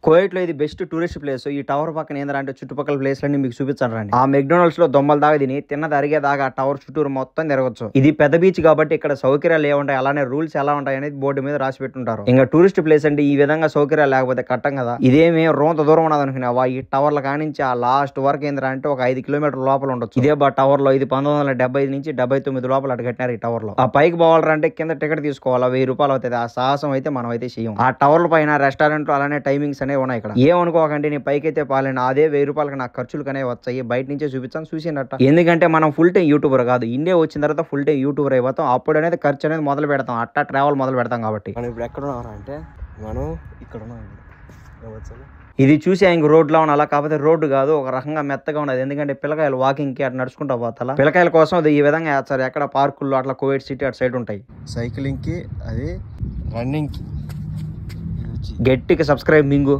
Kuwait లో ఇది best tourist place. ఈ టవర్ పక్కన ఏంటంటే చుట్టుపక్కల ప్లేస్లన్నీ మీకు చూపించాను రండి. ఆ మెక్డొనాల్డ్స్ లో దొమ్మల దాకా తిని తిన్నది అరిగేదాకా ఆ టవర్ చుట్టూరు మొత్తం తిరగచ్చు. ఇది పెద్ద బీచ్ కాబట్టి ఇక్కడ సౌకర్యాలు ఏముంటాయి, అలానే రూల్స్ ఎలా ఉంటాయి అనేది బోర్డు మీద రాసి పెట్టుంటారు. ఇంకా టూరిస్ట్ ప్లేస్ అంటే ఈ విధంగా సౌకర్యాలు లేకపోతే కట్టం కదా. ఇదేమి రోంత దూరం ఉన్నది అనుకున్నావా? ఈ టవర్ల కానించి ఆ లాస్ట్ వరకు ఏంటంటే ఒక 5 కిలోమీటర్ల లోపల ఉండొచ్చు. ఇదే టవర్ లో ఇది 1970 నుంచి 79 లోపల అటు కట్టినారు ఈ టవర్ లో. ఆ పైకి పోవాలంటే కింద టికెట్ తీసుకోవాలా, 1000 రూపాయలు అవుతుంది. ఆ సాహసం అయితే మనం అయితే చేయం. ఆ టవర్ల పైన రెస్టారెంట్ అలానే టైమింగ్స్ అనేవి ఉన్నాయి. ఇక్కడ ఏమనుకోకండి, నేను పైకైతే పాలేను, అదే 1000 రూపాయలకి నాకు ఖర్చులు అనేవి వచ్చాయి. బయట నుంచే చూపించాను, చూసినట్ట. ఎందుకంటే మనం ఫుల్ టైం యూట్యూబర్ కాదు, ఇండియా వచ్చిన తర్వాత ఫుల్ టైం యూట్యూబర్ అయిపోతాం. అప్పుడు అనేది ఖర్చు అనేది మొదలు పెడతాం, అట్టా ట్రావెల్ మొదలు పెడతాం. కాబట్టి మనం ఇప్పుడు ఎక్కడ ఉన్నాం అంటే మనం ఇక్కడ ఉన్నాం. ఇది చూసి ఇంక రోడ్ లో అలా కాకపోతే రోడ్డు కాదు, ఒక రకంగా మెత్తగా ఉన్నది. ఎందుకంటే పిల్లకాయలు వాకింగ్ కి అట్లా నడుచుకుంటా పోతా. పిల్లకాయల కోసం అది ఈ విధంగా వేస్తారు. ఎక్కడ పార్కుల్లో అట్లా కువైట్ సిటీ అటు సైడ్ ఉంటాయి. సైక్లింగ్ కి అది రన్నింగ్ కి గట్టిగా సబ్స్క్రైబ్ మింగు.